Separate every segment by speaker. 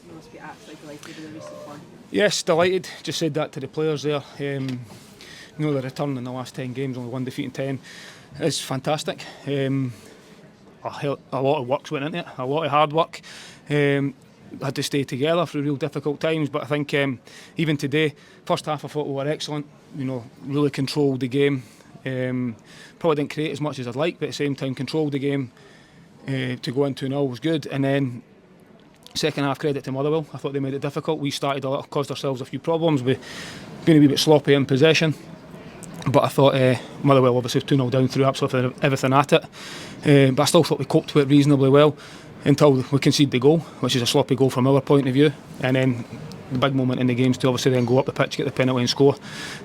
Speaker 1: You must be absolutely delighted with the recent form.
Speaker 2: Yes, delighted. Just said that to the players there. The return in the last 10 games, only 1 defeat in 10, is fantastic. A lot of work's went into it, a lot of hard work. Had to stay together through real difficult times, but I think even today, first half I thought we were excellent. Really controlled the game. Probably didn't create as much as I'd like, but at the same time controlled the game. To go into 2-0 was good, and then second half, credit to Motherwell. I thought they made it difficult. We started caused ourselves a few problems. We've been a wee bit sloppy in possession, but I thought Motherwell obviously 2-0 down, threw absolutely everything at it. But I still thought we coped with it reasonably well until we conceded the goal, which is a sloppy goal from our point of view. And then the big moment in the games to obviously then go up the pitch, get the penalty and score.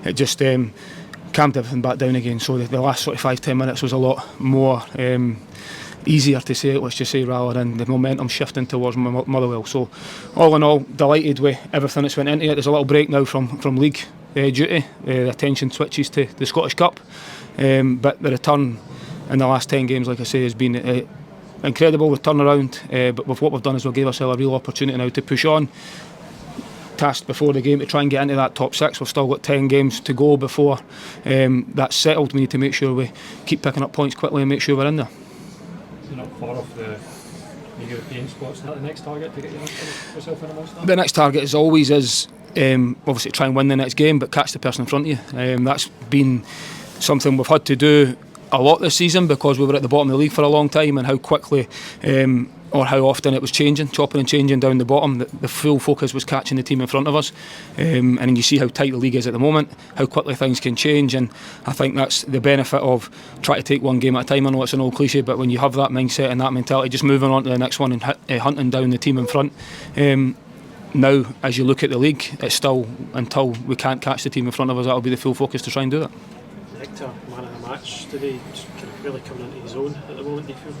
Speaker 2: It just calmed everything back down again. So the last sort of 5-10 minutes was a lot more easier to say it, let's just say, rather than the momentum shifting towards Motherwell. So all in all, delighted with everything that's went into it. There's a little break now from league duty. The attention switches to the Scottish Cup, but the return in the last 10 games, like I say, has been incredible with turnaround. But with what we've done is we've gave ourselves a real opportunity now to push on. Tasked before the game to try and get into that top 6. We've still got 10 games to go before that's settled. We need to make sure we keep picking up points quickly and make sure we're in there.
Speaker 3: You're not far off the European spots. Is that the next target to get yourself in amongst that?
Speaker 2: The next target is always obviously try and win the next game, but catch the person in front of you. That's been something we've had to do a lot this season because we were at the bottom of the league for a long time, and how quickly or how often it was chopping and changing down the bottom. The full focus was catching the team in front of us, and you see how tight the league is at the moment, how quickly things can change, and I think that's the benefit of trying to take one game at a time. I know it's an old cliche, but when you have that mindset and that mentality, just moving on to the next one and hunting down the team in front. Now, as you look at the league, it's still, until we can't catch the team in front of us, that'll be the full focus to try and do that.
Speaker 3: Nectar, man of the match today, just kind of really coming into his own at the moment, do you feel?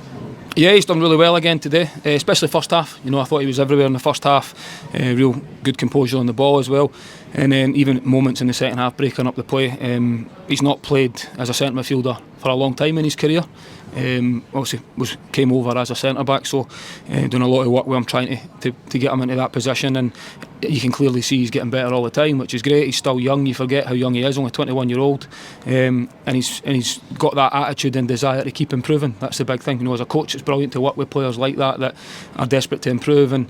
Speaker 2: Yeah, he's done really well again today, especially first half. I thought he was everywhere in the first half. Real good composure on the ball as well, and then even moments in the second half breaking up the play. He's not played as a centre midfielder for a long time in his career. Obviously came over as a centre back, so doing a lot of work with him trying to get him into that position, and you can clearly see he's getting better all the time, which is great. He's still young, you forget how young he is, only 21-year-old, and he's got that attitude and desire to keep improving. That's the big thing. As a coach, it's brilliant to work with players like that are desperate to improve, and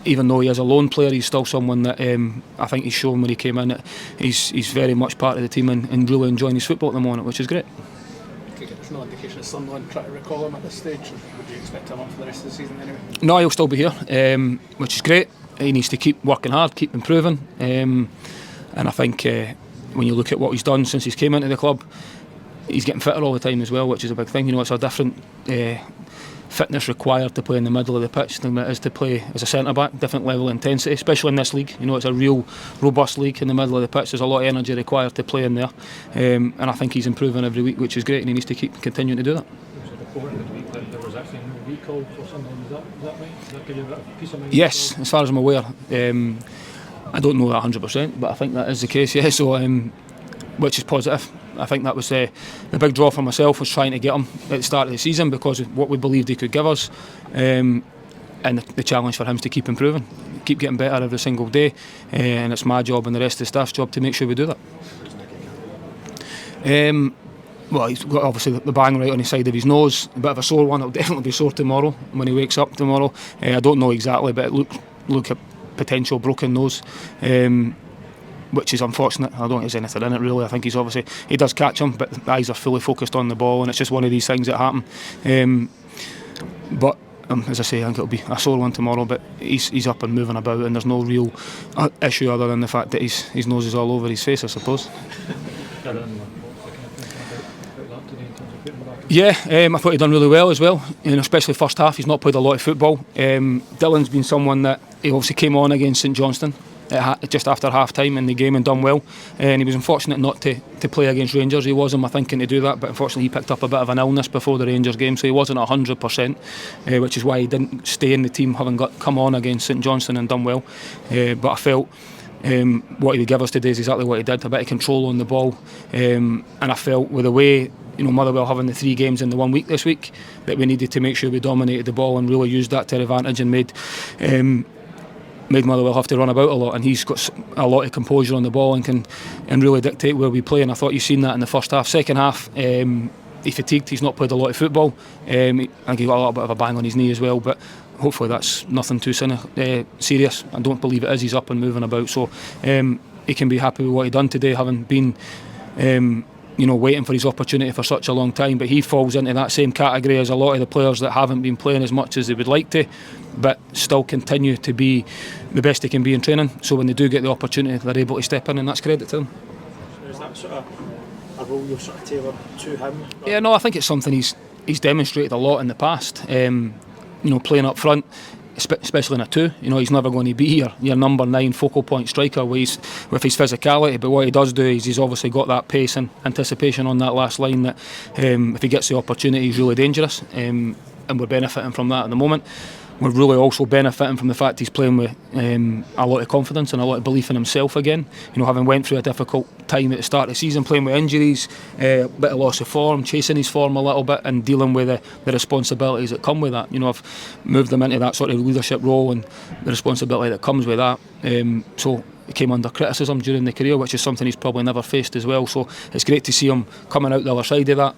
Speaker 2: even though he is a lone player, he's still someone that I think he's shown when he came in. He's very much part of the team and really enjoying his football at the moment, which is great.
Speaker 4: There's no indication of Sunderland trying to recall him at this stage. Would you expect him up for the rest of the season anyway?
Speaker 2: No, he'll still be here, which is great. He needs to keep working hard, keep improving, and I think when you look at what he's done since he's came into the club, he's getting fitter all the time as well, which is a big thing. It's a different fitness required to play in the middle of the pitch than it is to play as a centre back. Different level of intensity, especially in this league. It's a real robust league in the middle of the pitch. There's a lot of energy required to play in there, and I think he's improving every week, which is great, and he needs to keep continuing to do that.
Speaker 3: There was a report in the week that there was actually no recall for Sunderland. Is that right? Does that give you a bit of peace of mind?
Speaker 2: Yes, as far as I'm aware. I don't know that 100%, but I think that is the case. Yeah, so which is positive. I think that was the big draw for myself, was trying to get him at the start of the season because of what we believed he could give us, and the challenge for him is to keep improving, keep getting better every single day, and it's my job and the rest of the staff's job to make sure we do that. Well, he's got obviously the bang right on the side of his nose, a bit of a sore one. It'll definitely be sore tomorrow when he wakes up tomorrow. I don't know exactly, but it look a potential broken nose, which is unfortunate. I don't think there's anything in it really. I think he does catch him, but the eyes are fully focused on the ball, and it's just one of these things that happen. But as I say, I think it'll be a sore one tomorrow, but he's up and moving about, and there's no real issue other than the fact that his nose is all over his face, I suppose. Yeah, I thought he'd done really well as well, especially first half. He's not played a lot of football. Dylan's been someone that he obviously came on against St Johnstone just after half time in the game and done well, and he was unfortunate not to play against Rangers. He was in my thinking to do that, but unfortunately he picked up a bit of an illness before the Rangers game, so he wasn't 100%, which is why he didn't stay in the team, having come on against St Johnstone and done well. But I felt what he would give us today is exactly what he did, a bit of control on the ball, and I felt with the way Motherwell having the 3 games in the 1 week this week, that we needed to make sure we dominated the ball and really used that to our advantage and made made Motherwell have to run about a lot, and he's got a lot of composure on the ball and can really dictate where we play. And I thought you've seen that in the first half. Second half, he fatigued. He's not played a lot of football. I think he got a little bit of a bang on his knee as well, but hopefully that's nothing too serious. I don't believe it is. He's up and moving about, so he can be happy with what he done today, having been waiting for his opportunity for such a long time. But he falls into that same category as a lot of the players that haven't been playing as much as they would like to, but still continue to be the best they can be in training. So when they do get the opportunity, they're able to step in, and that's credit to them.
Speaker 5: So is that sort of a role you've sort of tailored to him?
Speaker 2: Yeah, no, I think it's something he's demonstrated a lot in the past. Playing up front, especially in a 2. He's never going to be your number 9 focal point striker with his physicality, but what he does do is he's obviously got that pace and anticipation on that last line that if he gets the opportunity, he's really dangerous, and we're benefiting from that at the moment. We're really also benefiting from the fact he's playing with a lot of confidence and a lot of belief in himself again. Having went through a difficult time at the start of the season, playing with injuries, a bit of loss of form, chasing his form a little bit, and dealing with the responsibilities that come with that. I've moved him into that sort of leadership role and the responsibility that comes with that. So he came under criticism during the career, which is something he's probably never faced as well. So it's great to see him coming out the other side of that.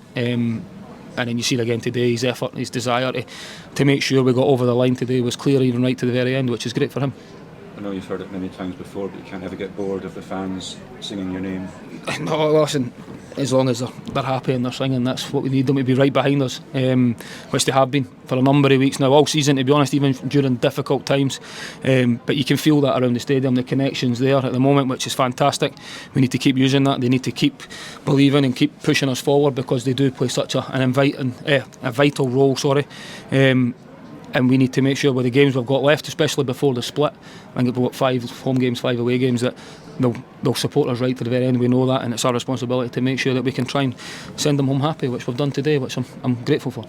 Speaker 2: And then you see it again today, his effort, his desire to make sure we got over the line today was clear, even right to the very end, which is great for him.
Speaker 6: I know you've heard it many times before, but you can't ever get bored of the fans singing your name.
Speaker 2: No, listen, as long as they're happy and they're singing, that's what we need them to be right behind us, which they have been for a number of weeks now, all season, to be honest, even during difficult times. But you can feel that around the stadium, the connection's there at the moment, which is fantastic. We need to keep using that. They need to keep believing and keep pushing us forward, because they do play such a vital role. And we need to make sure with the games we've got left, especially before the split, I think we've got 5 home games, 5 away games, that they'll support us right to the very end. We know that, and it's our responsibility to make sure that we can try and send them home happy, which we've done today, which I'm grateful for.